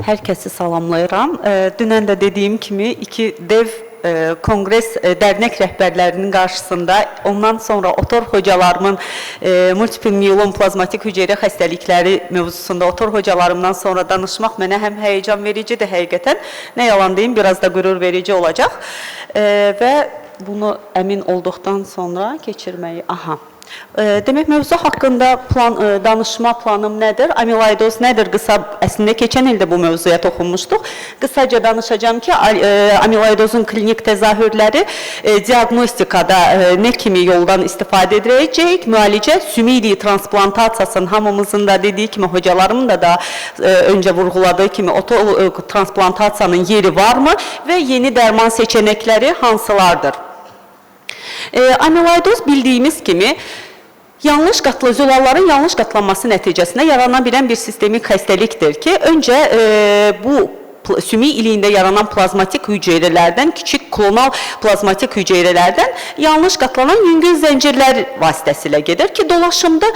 Hər kəsi salamlayıram. Dünən də dediyim kimi iki dev kongres dərnək rəhbərlərinin qarşısında ondan sonra otor hocalarımın multiple myelom plazmatik hüceyrə xəstəlikləri mövzusunda otor hocalarımdan sonra danışmaq mənə həm həyəcan vericidir həqiqətən. Nə yalan deyim, biraz da qürur verici olacaq. Və bunu əmin olduqdan sonra keçirməyi... Demək, mövzu haqqında danışma planım nədir? Amiloidoz nədir? Əslində, keçən ildə bu mövzuya toxunmuşduq. Qısaca danışacağım ki, amiloidozun klinik təzahürləri diagnostikada nə kimi yoldan istifadə edəcək? Müalicə, sümük transplantasiyasının hamımızın da dediyi kimi, hocalarımın da öncə vurğuladığı kimi transplantasiyasının yeri varmı və yeni dərman seçənəkləri hansılardır? Amiloidoz bildiyimiz kimi zülalların yanlış qatlanması nəticəsində yarana bilən bir sistemik xəstəlikdir ki, öncə bu sümük iliyində yaranan plazmatik hüceyrələrdən, kiçik klonal plazmatik hüceyrələrdən yanlış qatlanan yüngül zəncirlər vasitəsilə gedir ki, dolaşımda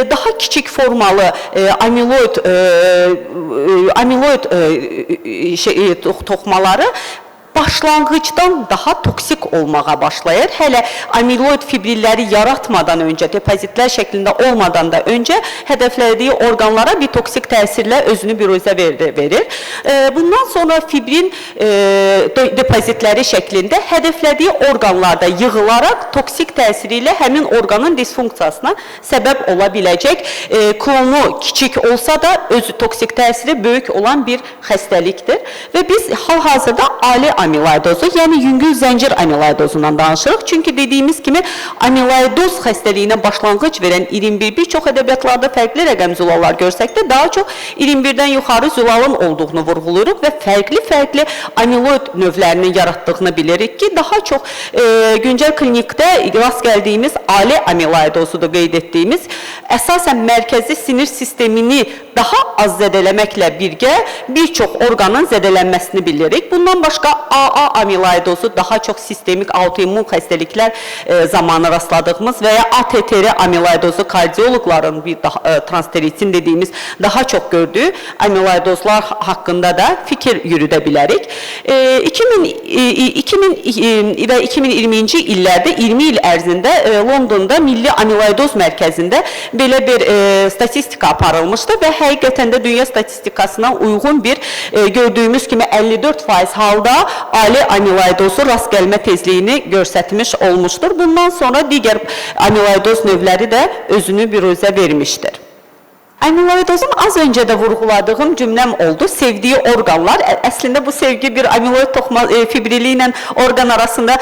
daha kiçik formalı amiloid toxmaları başlanğıcdan daha toksik olmağa başlayır. Hələ amiloid fibrilləri yaratmadan öncə, depozitlər şəklində olmadan da öncə hədəflədiyi orqanlara bir toksik təsirlə özünü biruzə verir. Bundan sonra fibrin depozitləri şəklində hədəflədiyi orqanlarda yığılaraq toksik təsiri ilə həmin orqanın disfunksiyasına səbəb ola biləcək. Klonu kiçik olsa da özü toksik təsiri böyük olan bir xəstəlikdir. Və biz hal-hazırda ali amiloidozu, yəni yüngül zəncir amiloidozundan danışırıq. Çünki dediyimiz kimi amiloidoz xəstəliyinə başlanğıc verən 21, bir çox ədəbiyyatlarda fərqli rəqəm zülallar görsək də daha çox 21-dən yuxarı zülalın olduğunu vurğuluruq və fərqli amiloid növlərinin yaratdığını bilirik ki, daha çox güncəl klinikdə rast gəldiyimiz ali amiloidozudur qeyd etdiyimiz, əsasən mərkəzi sinir sistemini daha az zədələməklə birgə bir çox orqanın zədələnməsini bilirik. Bundan başqa AA amiloidozu daha çox sistemik autoimmun xəstəliklər zamanı rastladığımız və ya ATTR amiloidozu kardioloqların bir transteretin dediyimiz daha çox gördüyü amiloidozlar haqqında da fikir yürüdə bilərik. 2000 və 2020-ci illərdə 20 il ərzində Londonda Milli Amiloidoz Mərkəzində belə bir statistika aparılmışdı və həqiqətən də dünya statistikasına uyğun bir gördüyümüz kimi 54% halda ali amiloidozu rast gəlmə tezliyini göstərmiş olmuşdur. Bundan sonra digər amiloidoz növləri də özünü biruzə vermişdir. Amiloidozun az öncə də vurğuladığım cümləm oldu. Sevdiyi orqanlar. Əslində bu sevgi bir amiloid fibrili ilə orqan arasında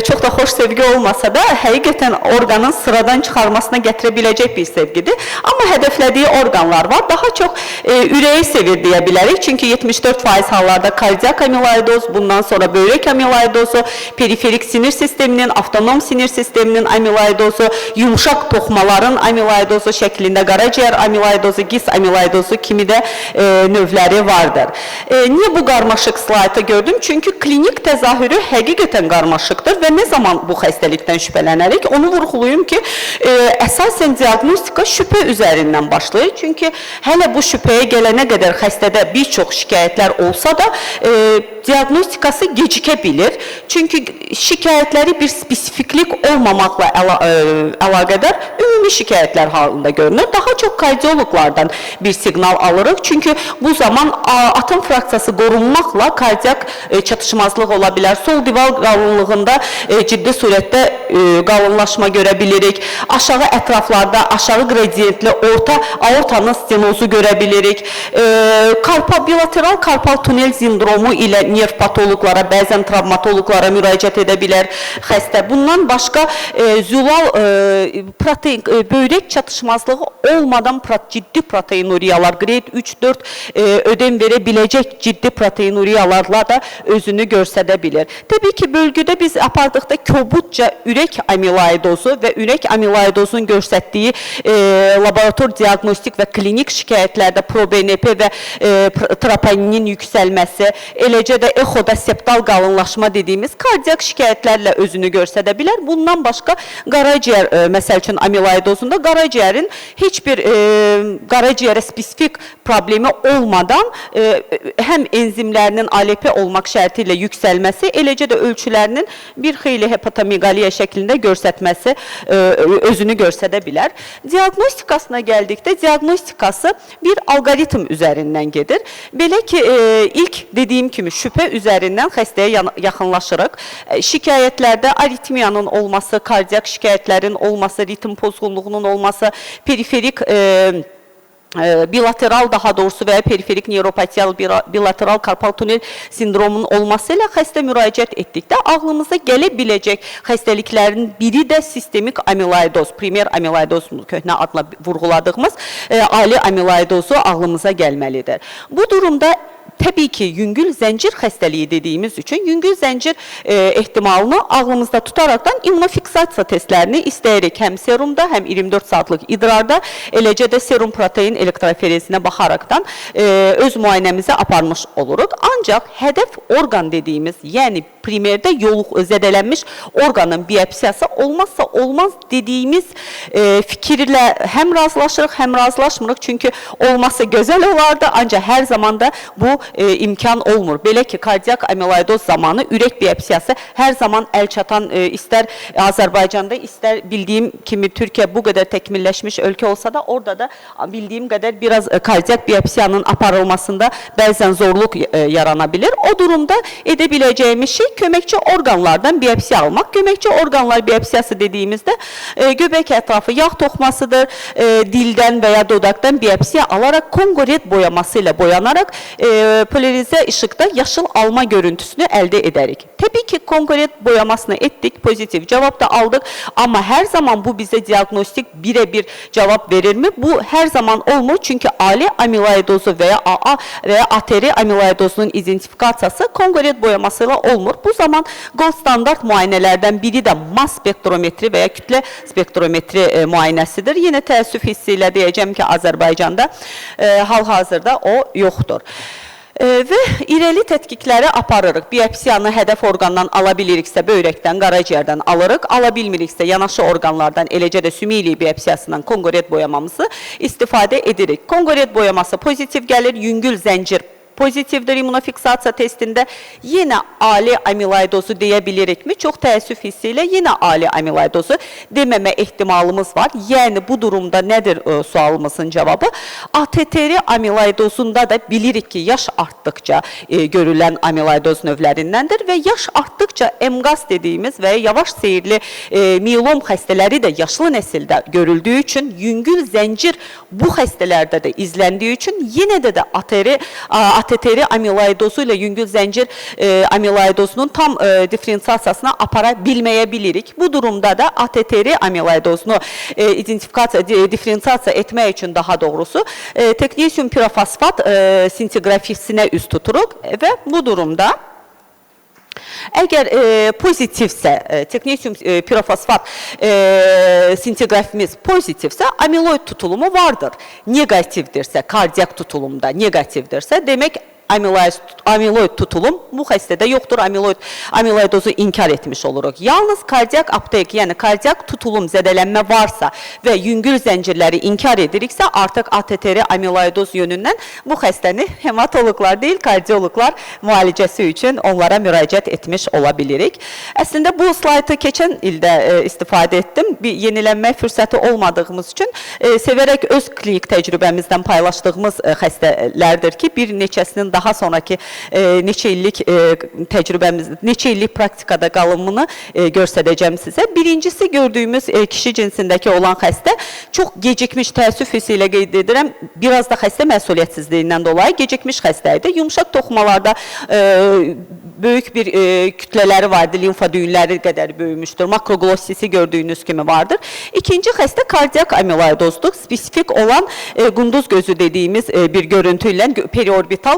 çox da xoş sevgi olmasa da həqiqətən orqanın sıradan çıxarmasına gətirə biləcək bir sevgidir. Amma hədəflədiyi orqanlar var. Daha çox ürəyi sevir deyə bilərik. Çünki 74% hallarda kardiyak amiloidoz, bundan sonra böyrək amiloidozu, periferik sinir sisteminin, avtonom sinir sisteminin amiloidozu, yumuşaq toxmaların amiloidozu şəklində qaraciyər amiloidozu, gis amiloidozu kimi də növləri vardır. Niyə bu qarmaşıq slaytı gördüm? Çünki klinik təzahürü həqiqətən qarmaşıqdır və nə zaman bu xəstəlikdən şübhələnərik? Onu vurğuluyum ki, əsasən diagnostika şübhə üzərindən başlayır. Çünki hələ bu şübhəyə gələnə qədər xəstədə bir çox şikayətlər olsa da diagnostikası gecikə bilir. Çünki şikayətləri bir spesifiklik olmamaqla əlaqədar ümumi şikayətlər halında görünür. Daha çox kardioloqlardan bir siqnal alırıq. Çünki bu zaman atom fraksiyası qorunmaqla kardiyak çatışmazlıq ola bilər. Sol dival qalınlığında ciddi surətdə qalınlaşma görə bilirik. Aşağı ətraflarda aşağı qradiyentli orta aortanın stenozu görə bilirik. Bilateral karpal tunel sindromu ilə nerv patoloqlara, bəzən travmatoloqlara müraciət edə bilər xəstə. Bundan başqa zülal böyrək çatışmazlığı olmadan ciddi proteinuriyalar, grade 3-4 ödem verə biləcək ciddi proteinuriyalarla da özünü göstərə bilir. Təbii ki, bölgüdə biz apardıqda kobudca ürək amiloidozu və ürək amiloidozun göstərdiyi laborator diagnostik və klinik şikayətlərdə proBNP və troponinin yüksəlməsi, eləcə də exoda septal qalınlaşma dediyimiz kardiyak şikayətlərlə özünü göstərə bilər. Bundan başqa qaraciyər, məsəl üçün amiloidozunda qaraciyərin heç bir qaraciyərə spesifik problemi olmadan həm enzimlərinin ALP olmaq şərti ilə yüksəlməsi, eləcə də ölçülərinin bir xeyli hepatomeqaliya şəklində göstərməsi özünü göstərə bilər. Diaqnostikasına gəldikdə, diaqnostikası bir algoritm üzərindən gedir. Belə ki, ilk dediyim kimi şübhə üzərindən xəstəyə yaxınlaşırıq. Şikayətlərdə aritmiyanın olması, kardiyak şikayətlərin olması, ritm pozğunluğunun olması, periferik bilateral daha doğrusu və ya periferik neuropatiyal bilateral karpal tunel sindromunun olması ilə xəstə müraciət etdikdə ağlımıza gələ biləcək xəstəliklərin biri də sistemik amiloidoz, primer amiloidoz köhnə adla vurğuladığımız ali amiloidozu ağlımıza gəlməlidir. Bu durumda təbii ki, yüngül zəncir xəstəliyi dediyimiz üçün yüngül zəncir ehtimalını ağlımızda tutaraqdan immunofiksasiya testlərini istəyirik. Həm serumda, həm 24 saatlıq idrarda, eləcə də serum protein elektroforezinə baxaraqdan öz müayinəmizi aparmış oluruq. Ancaq hədəf orqan dediyimiz, yəni primerdə zədələnmiş orqanın biopsiyası olmazsa olmaz dediyimiz fikirlə həm razılaşırıq, həm razılaşmırıq. Çünki olması gözəl olardı, ancaq hər zaman da bu imkan olmur. Belə ki, kardiyak amiloidoz zamanı ürək biopsiyası hər zaman əl çatan, istər Azərbaycanda, istər bildiyim kimi Türkiyə bu qədər təkmilləşmiş ölkə olsa da, orada da bildiyim qədər biraz kardiyak biopsiyanın aparılmasında bəzən zorluq yarana bilir. O durumda edə biləcəyimiz şey köməkçi orqanlardan biopsiya almaq. Köməkçi orqanlar biopsiyası dediyimizdə göbək ətrafı yağ toxmasıdır, dildən və ya dodaqdan biopsiya alaraq Kongo red boyaması ilə boyanaraq polarizə işıqda yaşıl alma görüntüsünü əldə edərik. Təbii ki, Kongo red boyamasını etdik, pozitiv cavab da aldıq, amma hər zaman bu bizə diaqnostik birə-bir cavab verirmi? Bu hər zaman olmur, çünki ali amiloidozu və ya AA və ya ATR amiloidozunun identifikasiyası Kongo red boyaması ilə olmur. Bu zaman gold standart müayinələrdən biri də mass spektrometri və ya kütlə spektrometri müayinəsidir. Yenə təəssüf hissi ilə deyəcəm ki, Azərbaycanda hal-hazırda o yoxdur. Və irəli tədqiqləri aparırıq. Biopsiyanı hədəf orqandan ala biliriksə, böyrəkdən, qaraciyərdən alırıq. Ala bilmiriksə, yanaşı orqanlardan, eləcə də sümükli biopsiyasından Kongo red boyamamızı istifadə edirik. Kongo red boyaması pozitiv gəlir, yüngül zəncir pozitivdir immunofiksasiya testində. Yenə ali amiloidozu deyə bilirikmi? Çox təəssüf hissi ilə yenə ali amiloidozu deməmə ehtimalımız var. Yəni, bu durumda nədir sualımızın cavabı? ATTR amiloidozunda da bilirik ki, yaş artdıqca görülən amiloidoz növlərindəndir və yaş artdıqca MGAS dediyimiz və yavaş seyirli miyelom xəstələri də yaşlı nəsildə görüldüyü üçün, yüngül zəncir bu xəstələrdə də izləndiyi üçün yenə də ATTR amiloidozu ilə yüngül zəncir amiloidozunun tam diferensiyasına apara bilməyə bilirik. Bu durumda da ATTR amiloidozunu diferensiyasiya etmək üçün daha doğrusu teknesium pirofosfat sintigrafisinə üst tuturuq və bu durumda əgər pozitivsə, teknesium pirofosfat sintigrafimiz pozitivsə, amiloid tutulumu vardır. Negativdirsə, kardiyak tutulumda negativdirsə, demək amiloid tutulum bu xəstədə yoxdur, amiloidozu inkar etmiş oluruq. Yalnız kardiyak aptek, yəni kardiyak tutulum zədələnmə varsa və yüngül zəncirləri inkar ediriksə, artıq ATTR amiloidoz yönündən bu xəstəni hematoloqlar deyil, kardioloqlar müalicəsi üçün onlara müraciət etmiş ola bilirik. Əslində bu slaytı keçən ildə istifadə etdim. Bir yenilənmək fürsəti olmadığımız üçün sevərək öz klinik təcrübəmizdən paylaşdığımız xəstələrdir ki, bir neçəsinin daha sonraki neçə illik təcrübəmiz, neçə illik praktikada qalımını göstərəcəm sizə. Birincisi gördüyümüz kişi cinsindəki olan xəstə çox gecikmiş, təəssüf hissi ilə qeyd edirəm, biraz da xəstə məsuliyyətsizliyindən dolayı gecikmiş xəstə idi. Yumşaq toxumalarda böyük bir kütlələri vardı, limfa düyünləri qədər böyümüşdür, makroglossisi gördüyünüz kimi vardır. İkinci xəstə kardiyak amiloidozdur, spesifik olan qunduz gözü dediyimiz bir görüntü ilə periorbital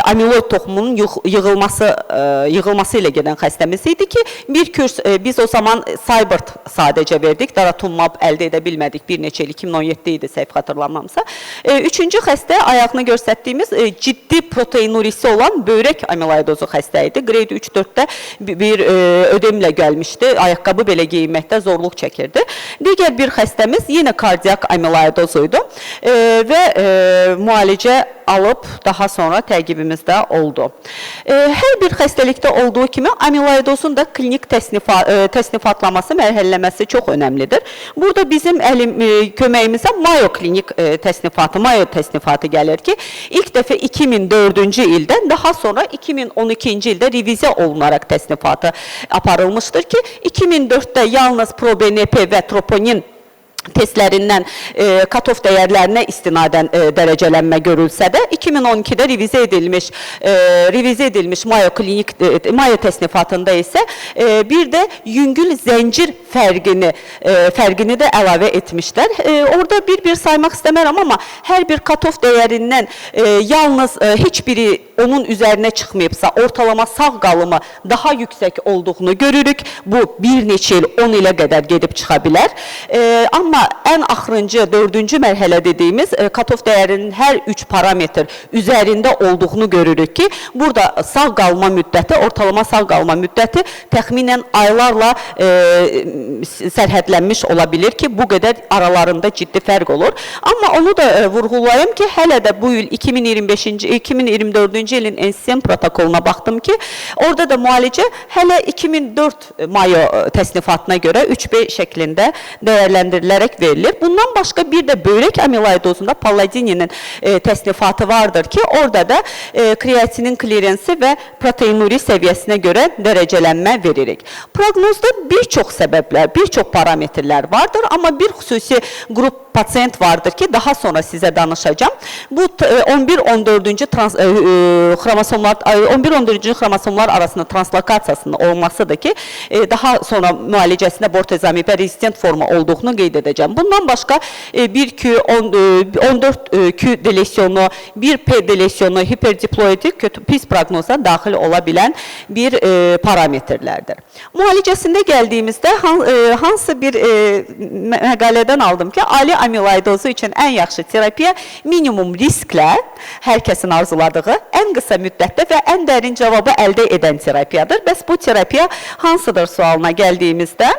amiloid toxumunun yığılması ilə gedən xəstəmiz idi ki, bir kurs biz o zaman Cybert sadəcə verdik, daratumab əldə edə bilmədik, bir neçə il, 2017 idi səhv xatırlamamsa. Üçüncü xəstə ayağını göstərdiyimiz ciddi proteinurisi olan böyrək amiloidozu xəstə xəstə idi. Grade 3-4-də bir ödemlə gəlmişdi. Ayaqqabı belə geyinməkdə zorluq çəkirdi. Digər bir xəstəmiz yenə kardiak amiloidozuydu və müalicə alıb daha sonra təqibimizdə oldu. Hər bir xəstəlikdə olduğu kimi amiloidozun da klinik təsnifatlaması, mərhələləməsi çox önəmlidir. Burada bizim köməyimizə Mayo klinik təsnifatı, Mayo təsnifatı gəlir ki, ilk dəfə 2004-cü ildə, daha sonra 2012-ci ildə reviziya olunaraq təsnifatı aparılmışdır ki, 2004-də yalnız ProBNP və troponin testlərindən cut-off dəyərlərinə istinadən dərəcələnmə görülsə də 2012-də revize edilmiş Mayo təsnifatında isə bir də yüngül zəncir fərqini də əlavə etmişlər. Orada bir saymaq istəmərəm, amma hər bir cut-off dəyərindən yalnız heç biri onun üzərinə çıxmayıbsa, ortalama sağ qalımı daha yüksək olduğunu görürük. Bu bir neçə il, 10 ilə qədər gedib çıxa bilər. Amma ən axırıncı, 4-cü mərhələ dediyimiz cut-off dəyərinin hər 3 parametr üzərində olduğunu görürük ki, burada sağ qalma müddəti, ortalama sağ qalma müddəti təxminən aylarla sərhədlənmiş ola bilir ki, bu qədər aralarında ciddi fərq olur. Amma onu da vurğulayım ki, hələ də bu il 2024-cü ilin NCCN protokoluna baxdım ki, orada da müalicə hələ 2004 Mayo təsnifatına görə 3B şəklində dəyərləndirilərək verilir. Bundan başqa bir də böyrək amiloidozunda palladininin təsnifatı vardır ki, orada da kreatinin klirensi və proteinuri səviyyəsinə görə dərəcələnmə veririk. Proqnozda bir çox səbəblər, bir çox parametrlər vardır, amma bir xüsusi qrup pasiyent vardır ki, daha sonra sizə danışacağım. Bu 11-14-cü xromosomlar arasında translokasiyasının olmasıdır ki, daha sonra müalicəsində bortezomibə rezistent forma olduğunu qeyd edəcəm. Bundan başqa 1Q, 14Q delesyonu, 1P delesyonu, hiperdiploidik pis proqnoza daxil ola bilən bir parametrlərdir. Müalicəsində gəldiyimizdə hansı bir məqalədən aldım ki, ali amiloidozu üçün ən yaxşı terapiya minimum risklə, hər kəsin arzuladığı, ən qısa müddətdə və ən dərin cavabı əldə edən terapiyadır. Bəs bu terapiya hansıdır sualına gəldiyimizdə,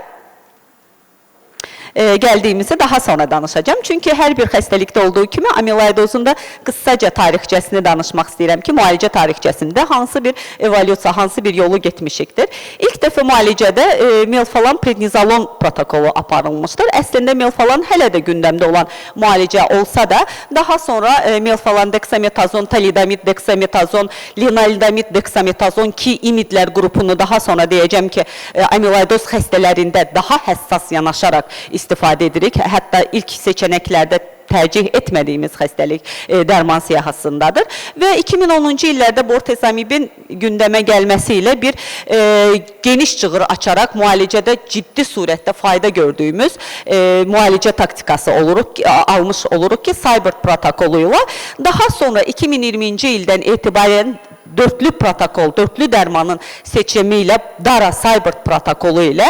daha sonra danışacağım. Çünki hər bir xəstəlikdə olduğu kimi amiloidozun da qısaca tarixçəsini danışmaq istəyirəm ki, müalicə tarixçəsində hansı bir evolyusiya, hansı bir yolu getmişikdir. İlk dəfə müalicədə melfolan prednizolon protokolu aparılmışdır. Əslində melfolan hələ də gündəmdə olan müalicə olsa da, daha sonra melfolan, deksametazon, talidamid, deksametazon, linaldamid, deksametazon ki, imidlər qrupunu daha sonra deyəcəm ki, amiloidoz xəstələrində daha həssas yanaşaraq istifadə edirik. Hətta ilk seçənəklərdə tercih etmədiyimiz xəstəlik dərman siyahısındadır. Və 2010-cu illərdə bortezomibin gündəmə gəlməsi ilə bir geniş cığır açaraq müalicədə ciddi surətdə fayda gördüyümüz müalicə taktikası almış oluruq ki, Cybert protokolu ilə. Daha sonra 2020-ci ildən etibarən dörtlü protokol, dörtlü dərmanın seçimi ilə DARA Cybert protokolu ilə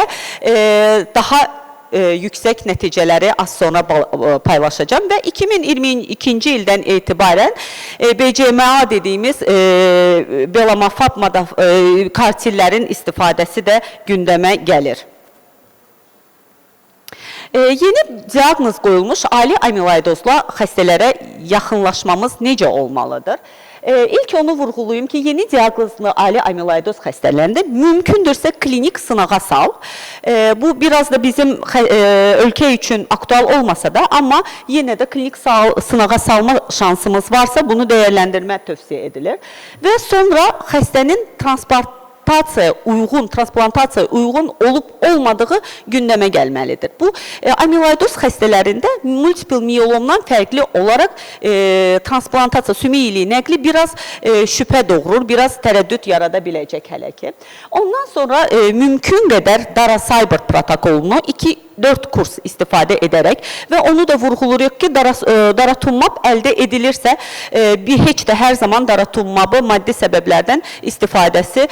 daha yüksək nəticələri az sonra paylaşacağım və 2022-ci ildən etibarən BCMA dediyimiz belamafab kartillerin istifadəsi də gündəmə gəlir. Yeni diaqnoz qoyulmuş ali amiloidozla xəstələrə yaxınlaşmamız necə olmalıdır? İlk onu vurğulayım ki, yeni diaqnozlu ali amiloidoz xəstələrində mümkündürsə klinik sınağa sal. Bu biraz da bizim ölkə üçün aktual olmasa da, amma yenə də klinik sınağa salma şansımız varsa bunu dəyərləndirmə tövsiyə edilir. Və sonra xəstənin transplantasiya uyğun olub-olmadığı gündəmə gəlməlidir. Bu, amiloidoz xəstələrində multiple miyelomdan fərqli olaraq transplantasiya, sümük iliyi nəqli biraz şübhə doğurur, biraz tərəddüd yarada biləcək hələ ki. Ondan sonra mümkün qədər DARA Cybert protokolunu 2-4 kurs istifadə edərək və onu da vurğuluruq ki, daratumab əldə edilirsə, heç də hər zaman daratumabı maddi səbəblərdən istifadəsi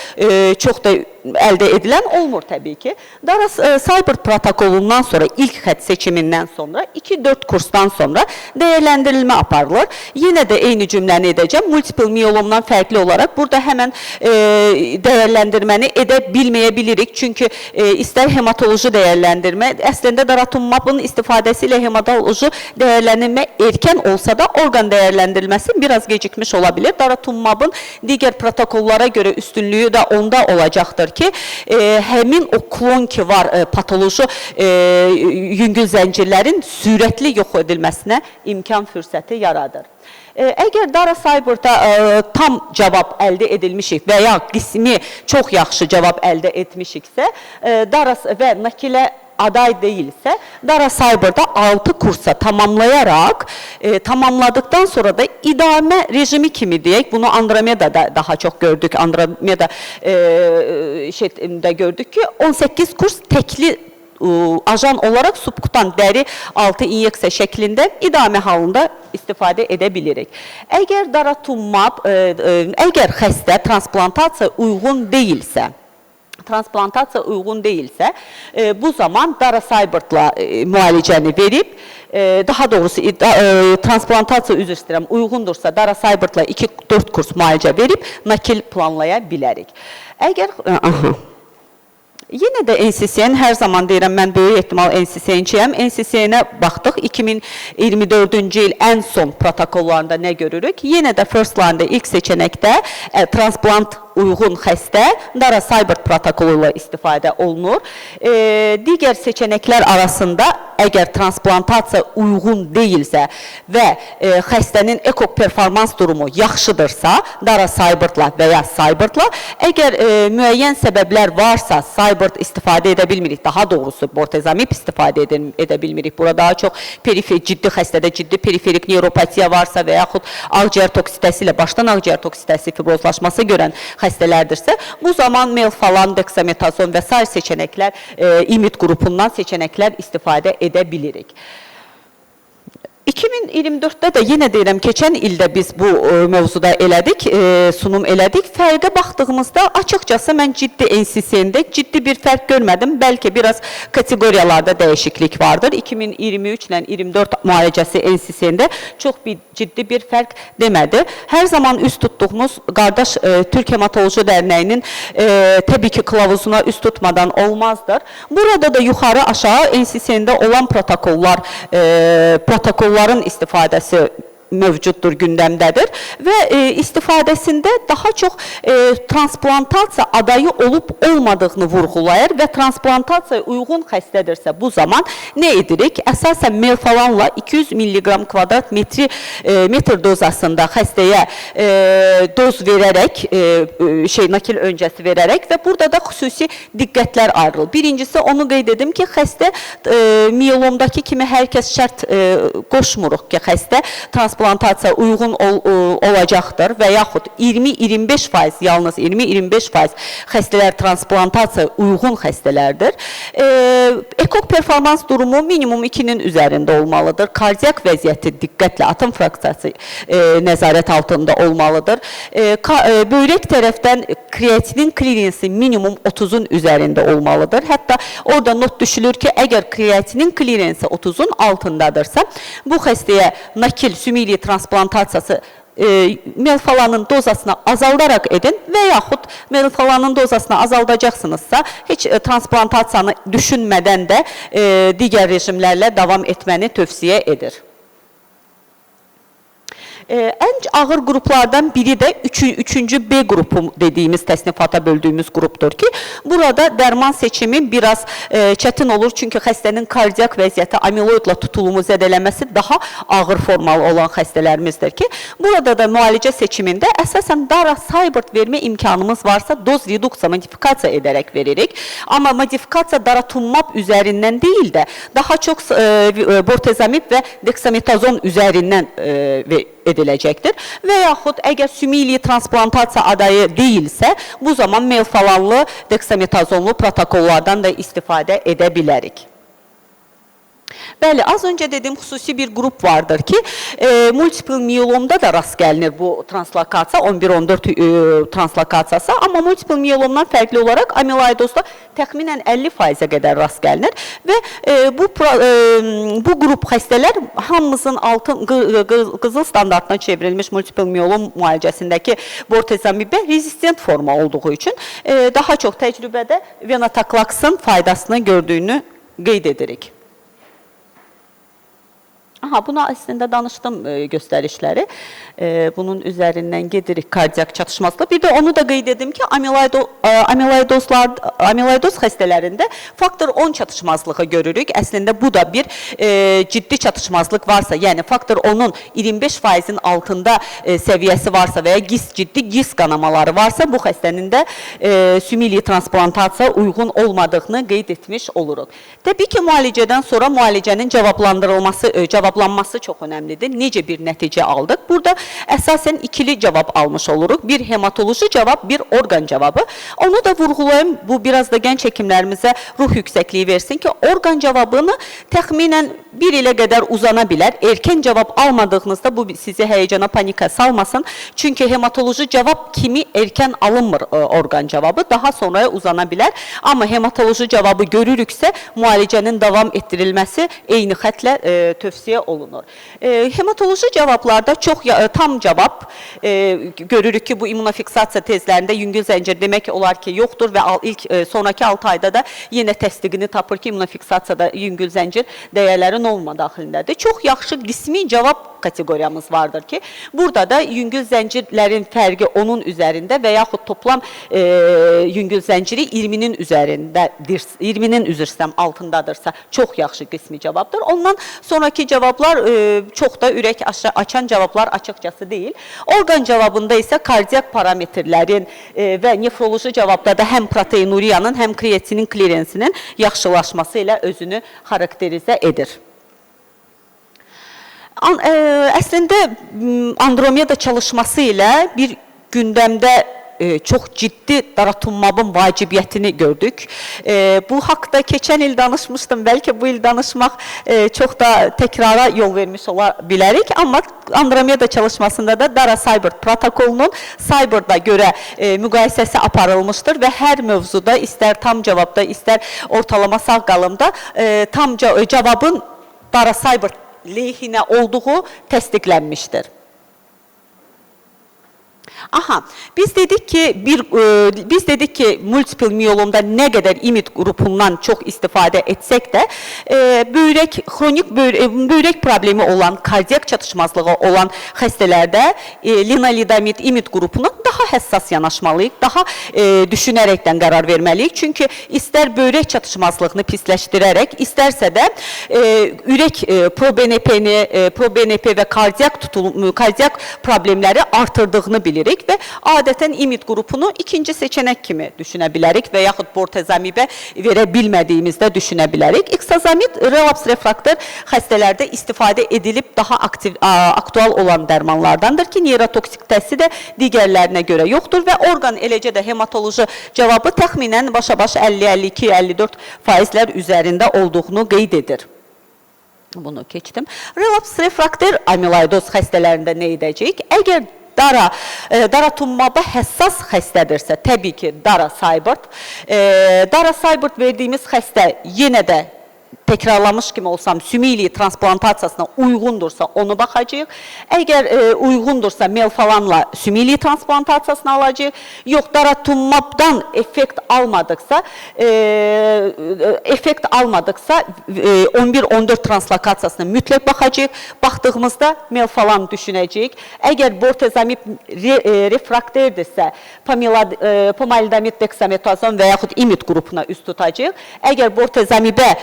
çox da əldə edilən olmur təbii ki. Daras-Saybert protokolundan sonra, ilk xətt seçimindən sonra, 2-4 kursdan sonra dəyərləndirilmə aparılır. Yenə də eyni cümləni edəcəm. Multiple miyelomdan fərqli olaraq burada həmən dəyərləndirməni edə bilməyə bilirik. Çünki istər hematoloji dəyərləndirmə, əslində daratumumabın istifadəsi ilə hematoloji dəyərləndirmə erkən olsa da orqan dəyərləndirilməsi biraz gecikmiş ola bilir. Daratumumabın digər protokollara görə üstünlüyü də onda olacaqdır ki, həmin o klon ki var patoloji yüngül zəncirlərin sürətli yox edilməsinə imkan fürsəti yaradır. Əgər Daras-Saybert'a tam cavab əldə edilmişik və ya qismi çox yaxşı cavab əldə etmişiksə, Daras və nakilə aday deyilsə, Daras-Saybert'da 6 kursa tamamlayaraq, tamamladıktan sonra da idamə rejimi kimi deyək, bunu Andromeda'da daha çox gördük, Andromeda gördük ki, 18 kurs təkli ajan olaraq subkutan dəri altı inyeksiya şəklində idamə halında istifadə edə bilirik. Əgər daratumumab, əgər xəstə transplantasiya uyğun deyilsə, bu zaman Daras-Saybert'la müalicəni verib, daha doğrusu transplantasiya üzr istəyirəm, uyğundursa Daras-Saybert'la 2-4 kurs müalicə verib nakil planlaya bilərik. Yenə də NCCN, hər zaman deyirəm, mən böyük ehtimal NCCN-çiyəm. NCCN-ə baxdıq, 2024-cü il ən son protokollarında nə görürük? Yenə də first line-da ilk seçənəkdə transplant uyğun xəstə Daras-Saybert protokolu ilə istifadə olunur. Digər seçənəklər arasında əgər transplantasiya uyğun deyilsə və xəstənin ekok performans durumu yaxşıdırsa, Daras-Saybert'la və ya Saybert'la, əgər müəyyən səbəblər varsa, Saybert istifadə edə bilmirik, daha doğrusu bortezomib istifadə edə bilmirik. Burada daha çox ciddi xəstədə ciddi periferik neuropatiya varsa və yaxud ağciyər toksitəsi ilə başdan ağciyər toksitəsi fibrozlaşması görən xəstələrdirsə, bu zaman melfalan, deksametazon və sair seçənəklər, imid qrupundan seçənəklər istifadə edə bilirik. 2024-də də yenə deyirəm, keçən ildə biz bu mövzuda elədik, sunum elədik. Fərqə baxdığımızda açıqcası mən ciddi NCCN-də ciddi bir fərq görmədim. Bəlkə biraz kateqoriyalarda dəyişiklik vardır. 2023 ilə 24 müalicəsi NCCN-də çox ciddi bir fərq demədi. Hər zaman üst tutduğumuz qardaş Türk Hematoloji Dərnəyinin təbii ki kılavuzuna üst tutmadan olmazdır. Burada da yuxarı aşağı NCCN-də olan protokolların istifadəsi mövcuddur, gündəmdədir və istifadəsində daha çox transplantasiya adayı olub-olmadığını vurğulayır və transplantasiya uyğun xəstədirsə bu zaman nə edirik? Əsasən melfalanla 200 mg kvadrat metr dozasında xəstəyə doz verərək, nakil öncəsi verərək və burada da xüsusi diqqətlər ayrılır. Birincisi, onu qeyd edim ki, xəstə miyelomdakı kimi hər kəs şərt qoşmuruq ki, xəstə transplantasiya uyğun olacaqdır və yaxud 20-25%, yalnız 20-25% xəstələr transplantasiya uyğun xəstələrdir. Ekok performans durumu minimum 2-nin üzərində olmalıdır. Kardiyak vəziyyəti diqqətlə, atom fraksiyası nəzarət altında olmalıdır. Böyrək tərəfdən kreatinin klirensi minimum 30-un üzərində olmalıdır. Hətta orada not düşülür ki, əgər kreatinin klirensi 30-un altındadırsa, bu xəstəyə nakil sümili transplantasiyası melfalanın dozasını azaldaraq edin və yaxud melfalanın dozasını azaldacaqsınızsa, heç transplantasiyanı düşünmədən də digər rejimlərlə davam etməni tövsiyə edir. Ən ağır qruplardan biri də 3-cü B qrupu dediyimiz təsnifata böldüyümüz qrupdur ki, burada dərman seçimi biraz çətin olur, çünki xəstənin kardiyak vəziyyəti amiloidla tutulumu zədələməsi daha ağır formalı olan xəstələrimizdir ki, burada da müalicə seçimində əsasən Daras-Saybert vermə imkanımız varsa doz reduksiya, modifikasiya edərək veririk. Amma modifikasiya daratumumab üzərindən deyil də, daha çox bortezomib və deksametazon üzərindən ediləcəkdir. Və yaxud əgər sümili transplantasiya adayı deyilsə, bu zaman melfalanlı, deksametazonlu protokollardan da istifadə edə bilərik. Bəli, az öncə dediyim xüsusi bir qrup vardır ki, multiple miyelomda da rast gəlinir bu translokasiya, 11-14 translokasiyası, amma multiple miyelomdan fərqli olaraq amiloidozda təxminən 50%-ə qədər rast gəlinir və bu qrup xəstələr hamımızın qızıl standartına çevrilmiş multiple miyelom müalicəsindəki bortezomibə rezistent forma olduğu üçün daha çox təcrübədə venetoclaxın faydasını gördüyünü qeyd edirik. Bunu əslində danışdım göstərişləri. Bunun üzərindən gedirik kardiyak çatışmazlığı. Bir də onu da qeyd edim ki, amiloidoz xəstələrində faktor 10 çatışmazlığı görürük. Əslində bu da bir ciddi çatışmazlıq varsa, yəni faktor 10-un 25%-in altında səviyyəsi varsa və ya ciddi GIS qanamaları varsa, bu xəstənin də sümili transplantasiya uyğun olmadığını qeyd etmiş oluruq. Təbii ki, müalicədən sonra müalicənin cavablanması çox önəmlidir. Necə bir nəticə aldıq? Burada əsasən ikili cavab almış oluruq. Bir hematoloji cavab, bir orqan cavabı. Onu da vurğulayım, bu biraz da gənc həkimlərimizə ruh yüksəkliyi versin ki, orqan cavabını təxminən 1 ilə qədər uzana bilər. Erkən cavab almadığınızda bu sizi həyəcana, panika salmasın. Çünki hematoloji cavab kimi erkən alınmır orqan cavabı, daha sonraya uzana bilər. Amma hematoloji cavabı görürüksə, müalicənin davam etdirilməsi eyni xətlə tövsiyə olunur. Hematoloji cavablarda çox tam cavab görürük ki, bu immunofiksasiya tezlərində yüngül zəncir demək olar ki, yoxdur və sonraki 6 ayda da yenə təsdiqini tapır ki, immunofiksasiyada yüngül zəncir dəyərlərin olma daxilindədir. Çox yaxşı qismi cavab kateqoriyamız vardır ki, burada da yüngül zəncirlərin fərqi onun üzərində və yaxud toplam yüngül zənciri 20-nin üzərindədir, 20-nin altındadırsa çox yaxşı qismi cavabdır. Ondan sonraki cavablar çox da ürək açan cavablar açıqcası deyil. Orqan cavabında isə kardiyak parametrlərin və nefroloji cavabda da həm proteinuriyanın, həm kreatinin klirensinin yaxşılaşması ilə özünü xarakterizə edir. Əslində, Andromeda çalışması ilə bir gündəmdə çox ciddi daratumabın vacibiyyətini gördük. Bu haqda keçən il danışmışdım, bəlkə bu il danışmaq çox da təkrara yol vermiş ola bilərik, amma Andromeda çalışmasında da Dara-Seibert protokolunun Seibert'a görə müqayisəsi aparılmışdır və hər mövzuda, istər tam cavabda, istər ortalama sağ qalımda tam cavabın Dara-Seibert lehinə olduğu təsdiqlənmişdir. Biz dedik ki, multiple miyelomda nə qədər IMiD qrupundan çox istifadə etsək də, xronik böyrək problemi olan, kardiyak çatışmazlığı olan xəstələrdə linalidamid IMiD qrupuna daha həssas yanaşmalıyıq, daha düşünərəkdən qərar verməliyik. Çünki istər böyrək çatışmazlığını pisləşdirərək, istərsə də ürək pro-BNP və kardiyak problemləri artırdığını bilirik və adətən IMiD qrupunu ikinci seçənək kimi düşünə bilərik və yaxud bortezomibə verə bilmədiyimizdə düşünə bilərik. İksazamid relaps refraktor xəstələrdə istifadə edilib daha aktual olan dərmanlardandır ki, neyrotoksik təsiri də digərlərinə görə yoxdur və orqan eləcə də hematoloji cavabı təxminən başa-baş 50-52-54% üzərində olduğunu qeyd edir. Bunu keçdim. Relaps refraktor amiloidoz xəstələrində nə edəcəyik? Əgər Dara-Tummaba həssas xəstədirsə, təbii ki, Dara-Seibert. Dara-Seibert verdiyimiz xəstə yenə də təkrarlamış kimi olsam, sümili transplantasiyasına uyğundursa onu baxacaq. Əgər uyğundursa melfalanla sümili transplantasiyasını alacaq. Yox, Dara-Tummabdan effekt almadıqsa 11-14 translokasiyasına mütləq baxacaq. Baxdığımızda melfalan düşünəcək. Əgər bortezomib refraktordirsə, pomalidomid, dexametazon və yaxud IMiD qrupuna üst tutacaq. Əgər bortezomibə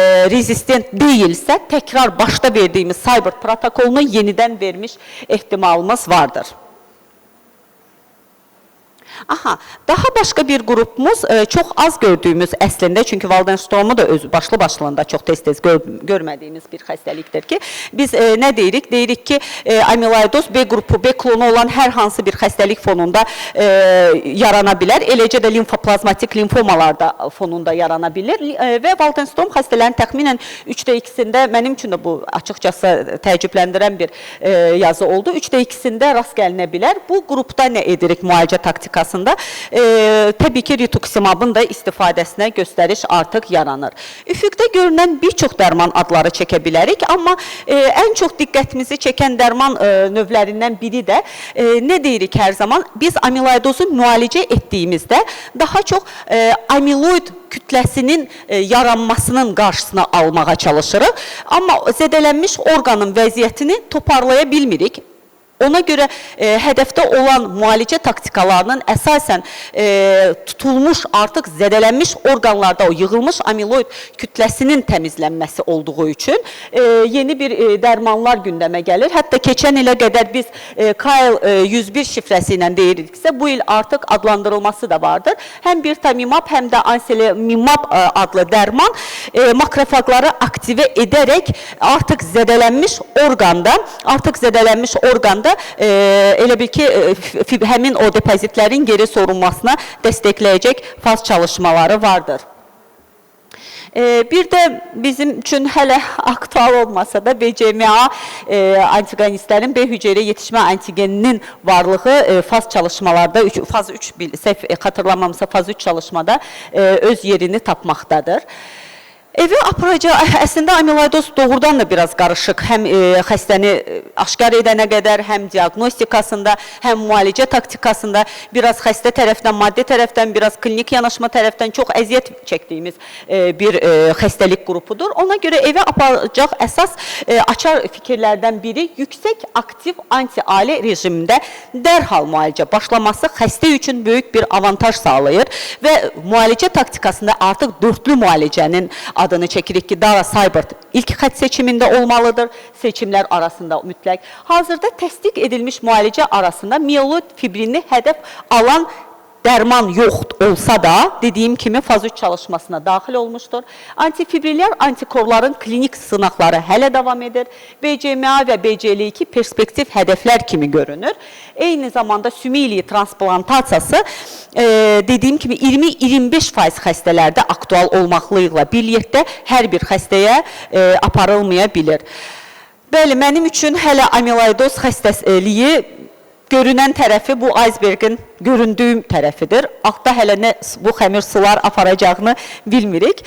rezistent deyilsə, təkrar başda verdiyimiz Seibert protokolunu yenidən vermiş ehtimalımız vardır. Aha, daha başqa bir qrupumuz çox az gördüyümüz əslində, çünki Waldenströmü də öz başlı-başlığında çox tez-tez görmədiyimiz bir xəstəlikdir ki, biz nə deyirik? Deyirik ki, amiloidoz B qrupu, B klonu olan hər hansı bir xəstəlik fonunda yarana bilər, eləcə də limfoplazmatik limfomalarda fonunda yarana bilir və Waldenström xəstələrinin təxminən 3də 2-sində, mənim üçün də bu açıqcası təəccübləndirən bir yazı oldu, 3də 2-sində rast gəlinə bilər. Bu qrupda nə edirik müalicə taktikasında? Təbii ki, rituximabın da istifadəsinə göstəriş artıq yaranır. Üfüqdə görünən bir çox dərman adları çəkə bilərik, amma ən çox diqqətimizi çəkən dərman növlərindən biri də nə deyirik hər zaman? Biz amiloidozu müalicə etdiyimizdə daha çox amiloid kütləsinin yaranmasının qarşısını almağa çalışırıq, amma zədələnmiş orqanın vəziyyətini toparlaya bilmirik. Ona görə hədəfdə olan müalicə taktikalarının əsasən tutulmuş, artıq zədələnmiş orqanlarda o yığılmış amiloid kütləsinin təmizlənməsi olduğu üçün yeni bir dərmanlar gündəmə gəlir. Hətta keçən ilə qədər biz KL101 şifrəsi ilə deyiriksə, bu il artıq adlandırılması da vardır. Həm birtamimab, həm də anselimimab adlı dərman makrofagları aktivə edərək artıq zədələnmiş orqanda elə bil ki, həmin o depozitlərin geri sorulmasına dəstəkləyəcək faz çalışmaları vardır. Bir də bizim üçün hələ aktual olmasa da BCMA antigonistlərin B hüceyrə yetişmə antigeninin varlığı faz çalışmalarda, faz 3, səhv xatırlamamsa faz 3 çalışmada öz yerini tapmaqdadır. Evə aparacaq, əslində amiloidoz doğrudan da biraz qarışıq, həm xəstəni aşkar edənə qədər, həm diaqnostikasında, həm müalicə taktikasında, biraz xəstə tərəfdən, maddi tərəfdən, biraz klinik yanaşma tərəfdən çox əziyyət çəkdiyimiz bir xəstəlik qrupudur. Ona görə evə aparacaq əsas açar fikirlərdən biri yüksək aktiv anti-ali rejimində dərhal müalicə başlaması xəstə üçün böyük bir avantaj sağlayır və müalicə taktikasında artıq dörtlü müalicənin adını çəkirik ki, Dara-Saibert ilk xətt seçimində olmalıdır, seçimlər arasında mütləq. Hazırda təsdiq edilmiş müalicə arasında mieloid fibrini hədəf alan dərman yox olsa da, dediyim kimi faz 3 çalışmasına daxil olmuşdur. Antifibriller antikorların klinik sınaqları hələ davam edir. BCMA və BCL2 perspektiv hədəflər kimi görünür. Eyni zamanda sümiyli transplantasiyası dediyim kimi 20-25% xəstələrdə aktual olmaqlılıqla birlikdə hər bir xəstəyə aparılmaya bilir. Bəli, mənim üçün hələ amiloidoz xəstəliyi görünən tərəfi bu icebergin göründüyüm tərəfidir. Altda hələ nə bu xəmir sular aparacağını bilmirik.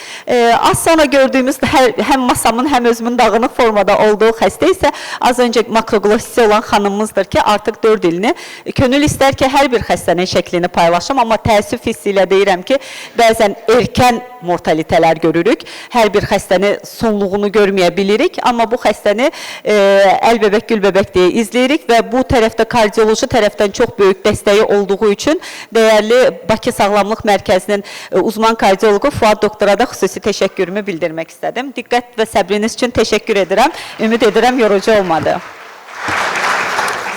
Az sonra gördüyümüz həm masamın, həm özümün dağınıq formada olduğu xəstə isə az öncə makroglosisi olan xanımımızdır ki, artıq 4 ilini könül istər ki, hər bir xəstənin şəklini paylaşım, amma təəssüf hissi ilə deyirəm ki, bəzən erkən mortalitələr görürük. Hər bir xəstəni sonluğunu görməyə bilirik, amma bu xəstəni əl bəbək, gül bəbək deyə izləyirik və bu tərəfdə kardioloji tərəfdən çox böyük dəstəyi olduğu üçün dəyərli Bakı Sağlamlıq Mərkəzinin uzman kardiologu Fuad doktora da xüsusi təşəkkürümü bildirmək istədim. Diqqət və səbriniz üçün təşəkkür edirəm. Ümid edirəm yorucu olmadı.